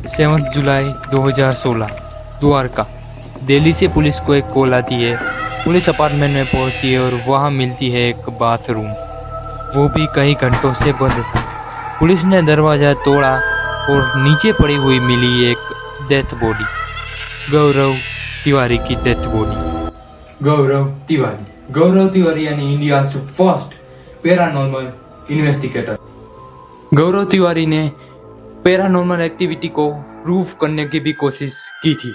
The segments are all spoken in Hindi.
7 जुलाई 2016 द्वारका। दिल्ली से पुलिस को एक कॉल आती है। पुलिस अपार्टमेंट में पहुंचती है और वहां मिलती है एक बाथरूम, वो भी कई घंटों से बंद था। पुलिस ने दरवाज़ा तोड़ा और नीचे पड़ी हुई मिली एक डेथ बॉडी, गौरव तिवारी की डेथ बॉडी। गौरव तिवारी यानी इंडिया फर्स्ट पैरानॉर्मल इन्वेस्टिगेटर। गौरव तिवारी ने पैरानॉर्मल एक्टिविटी को प्रूव करने की भी कोशिश की थी।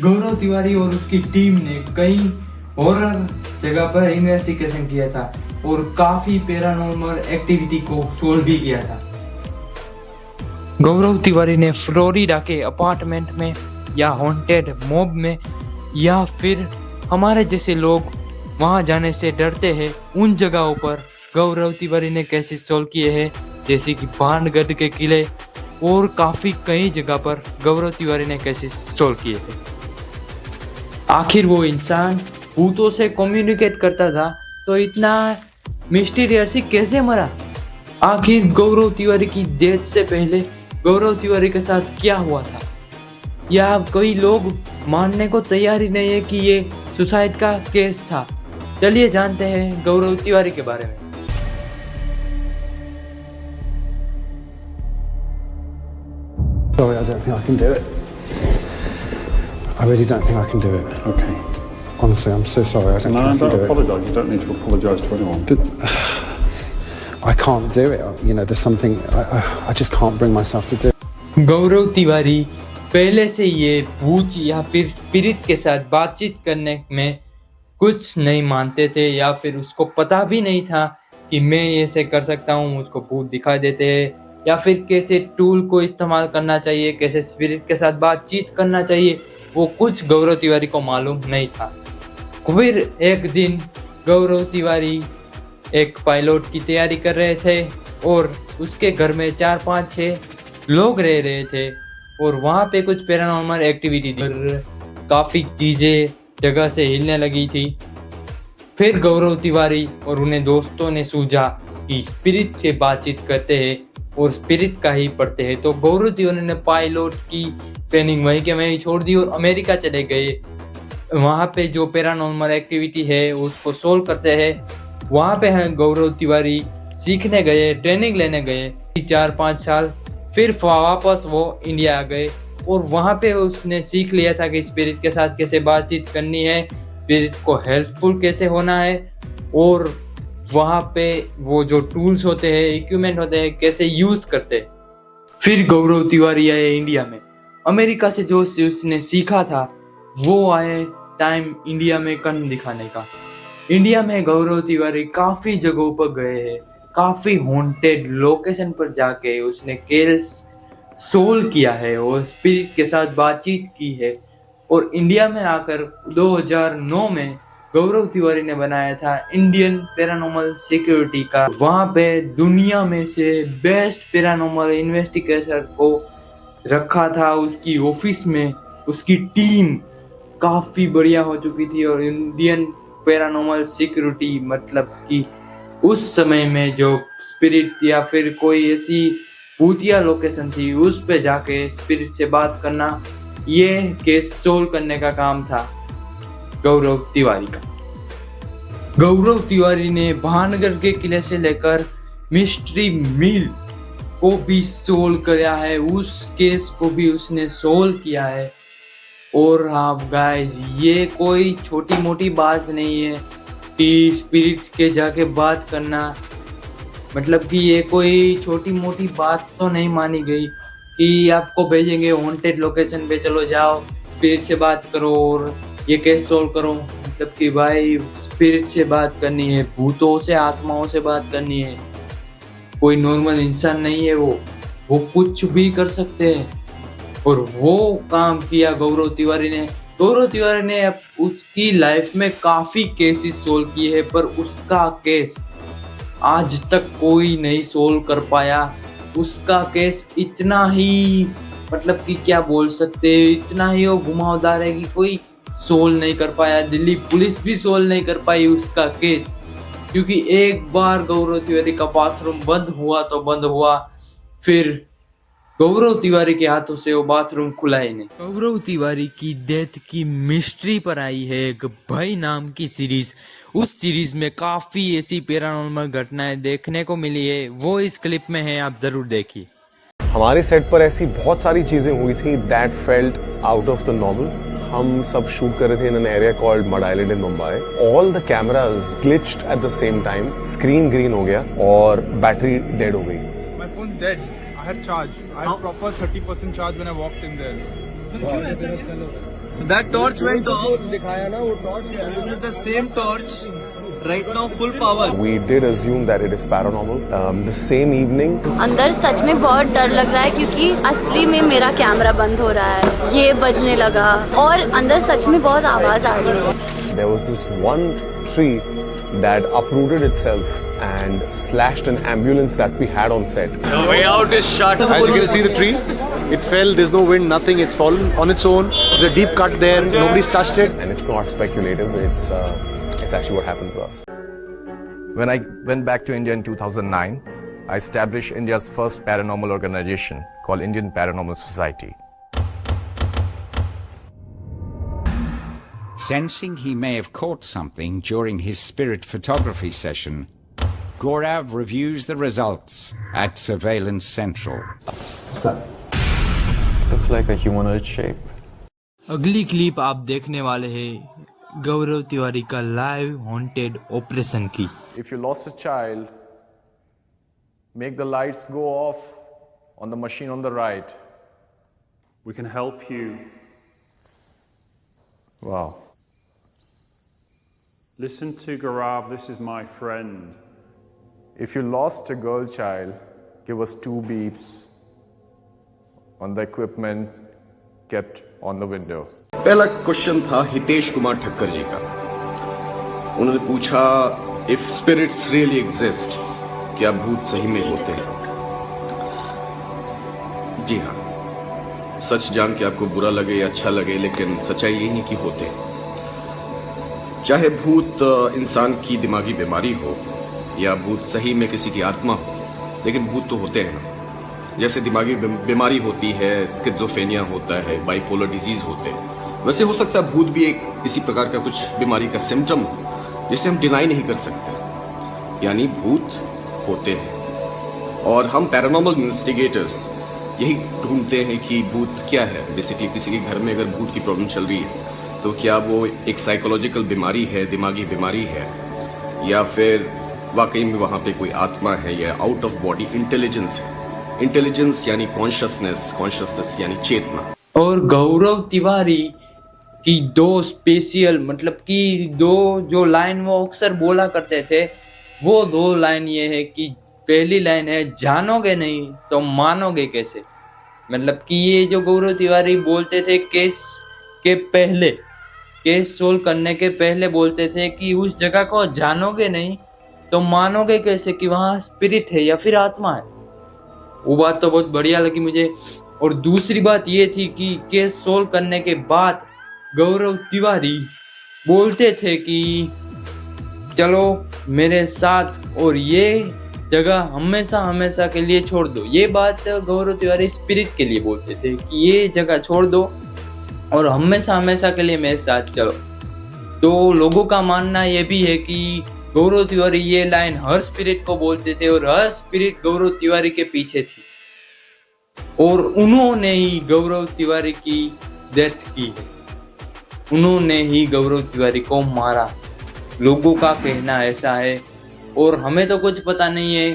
गौरव तिवारी और उसकी टीम ने कई हॉरर जगह पर इन्वेस्टिगेशन किया था और काफी पैरानॉर्मल एक्टिविटी को सोल्व भी किया था। गौरव तिवारी ने फ्लोरिडा के अपार्टमेंट में या हॉन्टेड मॉब में या फिर हमारे जैसे लोग वहां जाने से डरते हैं उन जगहों पर गौरव तिवारी ने केसेस सोल्व किए हैं, जैसे कि भानगढ़ के किले और काफ़ी कई जगह पर गौरव तिवारी ने केसेस सोल्व किए थे। आखिर वो इंसान भूतों से कम्युनिकेट करता था तो इतना मिस्टीरियस कैसे मरा? आखिर गौरव तिवारी की डेथ से पहले गौरव तिवारी के साथ क्या हुआ था? या कई लोग मानने को तैयार ही नहीं है कि ये सुसाइड का केस था। चलिए जानते हैं गौरव तिवारी के बारे में। Sorry, I don't think I can do it. I really don't think I can do it. Okay. Honestly, I'm so sorry. I don't think I can do don't it. apologise. You don't need to apologise to anyone. But, I can't do it. You know, there's something I just can't bring myself to do. गौरव तिवारी पहले से ये भूत या फिर स्पिरिट के साथ बातचीत करने में कुछ नहीं मानते थे, या फिर उसको पता भी नहीं था कि मैं ऐसे कर सकता हूँ, मुझको भूत दिखाई देते हैं, या फिर कैसे टूल को इस्तेमाल करना चाहिए, कैसे स्पिरिट के साथ बातचीत करना चाहिए, वो कुछ गौरव तिवारी को मालूम नहीं था। फिर एक दिन गौरव तिवारी एक पायलट की तैयारी कर रहे थे और उसके घर में 4-5-6 लोग रह रहे थे और वहाँ पे कुछ पैरानॉर्मल एक्टिविटी थी, काफ़ी चीज़ें जगह से हिलने लगी थी। फिर गौरव तिवारी और उन्हें दोस्तों ने सूझा कि स्पिरिट से बातचीत करते हैं और स्पिरिट का ही पढ़ते हैं, तो गौरव तिवारी ने पायलट की ट्रेनिंग वहीं के वहीं छोड़ दी और अमेरिका चले गए। वहाँ पे जो पैरानॉर्मल एक्टिविटी है उसको सोल्व करते हैं, वहाँ पे हैं गौरव तिवारी सीखने गए, ट्रेनिंग लेने गए 4-5 साल। फिर वापस वो इंडिया आ गए और वहाँ पे उसने सीख लिया था कि स्पिरिट के साथ कैसे बातचीत करनी है, स्पिरिट को हेल्पफुल कैसे होना है, और वहाँ पे वो जो टूल्स होते हैं, इक्विपमेंट होते हैं, कैसे यूज करते हैं। फिर गौरव तिवारी आए इंडिया में। अमेरिका से जो उसने सीखा था वो आए टाइम इंडिया में कन दिखाने का। इंडिया में गौरव तिवारी काफ़ी जगहों पर गए हैं, काफ़ी हॉन्टेड लोकेशन पर जाके उसने केस सोल्व किया है और स्पिरिट के साथ बातचीत की है। और इंडिया में आकर 2009 में गौरव तिवारी ने बनाया था इंडियन पैरानॉर्मल सिक्योरिटी का। वहाँ पे दुनिया में से बेस्ट पैरानॉर्मल इन्वेस्टिगेटर को रखा था उसकी ऑफिस में। उसकी टीम काफ़ी बढ़िया हो चुकी थी और इंडियन पैरानॉर्मल सिक्योरिटी मतलब कि उस समय में जो स्पिरिट या फिर कोई ऐसी भूतिया लोकेशन थी उस पे जाके स्पिरिट से बात करना, ये केस सोल्व करने का काम था गौरव तिवारी का। गौरव तिवारी ने भानगढ़ के किले से लेकर मिस्ट्री मिल को भी सोल्व किया है, उस केस को भी उसने सोल्व किया है। और हाँ गाइस, ये कोई छोटी मोटी बात नहीं है कि स्पिरिट्स के जाके बात करना, मतलब कि ये कोई छोटी मोटी बात तो नहीं मानी गई कि आपको भेजेंगे हॉन्टेड लोकेशन पे, चलो जाओ स्पिरिट से बात करो और ये केस सोल्व करो। मतलब कि भाई स्पिरिट से बात करनी है, भूतों से, आत्माओं से बात करनी है। कोई नॉर्मल इंसान नहीं है वो कुछ भी कर सकते हैं और वो काम किया गौरव तिवारी ने। गौरव तिवारी ने उसकी लाइफ में काफ़ी केसेस सोल्व किए हैं, पर उसका केस आज तक कोई नहीं सोल्व कर पाया। उसका केस इतना ही, मतलब कि क्या बोल सकते हैं, इतना ही वो घुमावदार है कि कोई सोल्व नहीं कर पाया। दिल्ली पुलिस भी सोल्व नहीं कर पाई उसका केस, क्योंकि एक बार गौरव तिवारी का बाथरूम बंद हुआ तो बंद हुआ, फिर गौरव तिवारी के हाथों से वो बाथरूम खुला ही नहीं। गौरव तिवारी की डेथ की मिस्ट्री पर आई है एक भाई नाम की सीरीज। उस सीरीज में काफी ऐसी पैरानॉर्मल घटनाएं देखने को मिली है, वो इस क्लिप में है, आप जरूर देखिए। हमारे सेट पर ऐसी बहुत सारी चीजें हुई थी that felt out of the normal. हम सब शूट कर रहे थे in an area called mud island in Mumbai. All the cameras glitched at the same time, screen green हो गया और बैटरी डेड हो गई। My phone's dead. I had charge. I had proper 30% charge when I walked in there. So that torch went off. दिखाया ना वो torch. This is the same torch. Right now full power. We did assume that it is paranormal. The same evening, अंदर सच में बहुत डर लग रहा है क्योंकि असली में मेरा कैमरा बंद हो रहा है, ये बजने लगा और अंदर सच में बहुत आवाज आ रही है। there was this one tree that uprooted itself and slashed an ambulance that we had on set. The way out is shut. As you can see the tree, it fell, there's no wind, nothing, it's fallen on its own. There's a deep cut there, nobody's touched it. And it's not speculative, it's actually what happened to us. When I went back to India in 2009, I established India's first paranormal organization called Indian Paranormal Society. Sensing he may have caught something during his spirit photography session, Gaurav reviews the results at Surveillance Central. Looks like a humanoid shape. अगली क्लिप आप देखने वाले हैं गौरव तिवारी का लाइव हॉन्टेड ऑपरेशन की। If you lost a child, make the lights go off on the machine on the right. We can help you. Wow. Listen to Gaurav, this is my friend. If you lost a girl child, give us 2 beeps on the equipment kept on the window. पहला क्वेश्चन था हितेश कुमार ठक्कर जी का। उन्होंने पूछा, इफ स्पिरिट्स रियली एग्जिस्ट, क्या भूत सही में होते हैं? जी हाँ, सच जान के आपको बुरा लगे या अच्छा लगे, लेकिन सच्चाई यही है कि होते हैं। चाहे भूत इंसान की दिमागी बीमारी हो या भूत सही में किसी की आत्मा हो, लेकिन भूत तो होते हैं ना। जैसे दिमागी बीमारी होती है, स्किज़ोफ्रेनिया होता है, बाइपोलर डिजीज होते हैं, वैसे हो सकता है भूत भी एक इसी प्रकार का कुछ बीमारी का सिम्टम हो जिसे हम डिनाई नहीं कर सकते। यानी भूत होते हैं और हम पैरानॉर्मल इन्वेस्टिगेटर्स यही ढूंढते हैं कि भूत क्या है। बेसिकली किसी के घर में अगर भूत की प्रॉब्लम चल रही है तो क्या वो एक साइकोलॉजिकल बीमारी है, दिमागी बीमारी है, या फिर वाकई में वहाँ पे कोई आत्मा है या आउट ऑफ बॉडी इंटेलिजेंस है। इंटेलिजेंस यानी कॉन्शियसनेस यानी चेतना। और गौरव तिवारी की 2 स्पेशल मतलब कि 2 जो लाइन वो अक्सर बोला करते थे, वो 2 लाइन ये है कि पहली लाइन है, जानोगे नहीं तो मानोगे कैसे। मतलब कि ये जो गौरव तिवारी बोलते थे केस के पहले, केस सोल्व करने के पहले बोलते थे कि उस जगह को जानोगे नहीं तो मानोगे कैसे कि वहाँ स्पिरिट है या फिर आत्मा है। वो बात तो बहुत बढ़िया लगी मुझे। और दूसरी बात ये थी कि केस सोल्व करने के बाद गौरव तिवारी बोलते थे कि चलो मेरे साथ और ये जगह हमेशा हमेशा के लिए छोड़ दो। ये बात गौरव तिवारी स्पिरिट के लिए बोलते थे कि ये जगह छोड़ दो और हमेशा हमेशा के लिए मेरे साथ चलो। तो लोगों का मानना ये भी है कि गौरव तिवारी ये लाइन हर स्पिरिट को बोलते थे और हर स्पिरिट गौरव तिवारी के पीछे थी और उन्होंने ही गौरव तिवारी की डेथ की है, उन्होंने ही गौरव तिवारी को मारा। लोगों का कहना ऐसा है और हमें तो कुछ पता नहीं है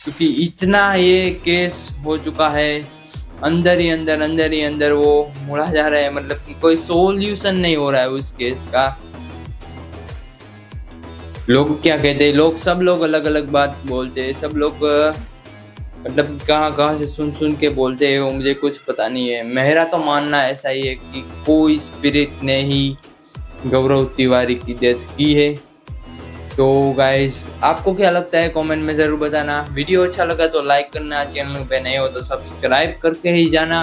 क्योंकि इतना ये केस हो चुका है, अंदर ही अंदर वो मुड़ा जा रहा है। मतलब कि कोई सोल्यूशन नहीं हो रहा है उस केस का। लोग क्या कहते हैं, सब लोग अलग अलग बात बोलते हैं, सब लोग मतलब कहाँ से सुन के बोलते हैं, वो मुझे कुछ पता नहीं है। मेरा तो मानना ऐसा ही है कि कोई स्पिरिट ने ही गौरव तिवारी की डेथ की है। तो गाइस आपको क्या लगता है कमेंट में ज़रूर बताना। वीडियो अच्छा लगा तो लाइक करना, चैनल पे नए हो तो सब्सक्राइब करके ही जाना।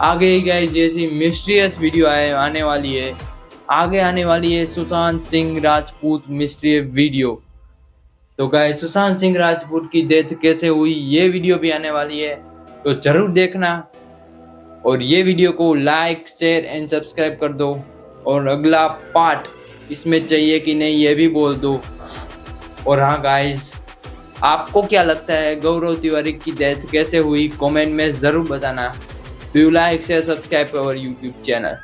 आगे ही गाइस जैसी मिस्टीरियस वीडियो आने वाली है, आगे आने वाली है सुशांत सिंह राजपूत मिस्ट्री वीडियो। तो गाइस सुशांत सिंह राजपूत की डेथ कैसे हुई ये वीडियो भी आने वाली है। तो ज़रूर देखना और ये वीडियो को लाइक शेयर एंड सब्सक्राइब कर दो। और अगला पार्ट इसमें चाहिए कि नहीं ये भी बोल दो। और हाँ गाइस, आपको क्या लगता है गौरव तिवारी की डेथ कैसे हुई, कमेंट में ज़रूर बताना। Do like share subscribe our YouTube channel.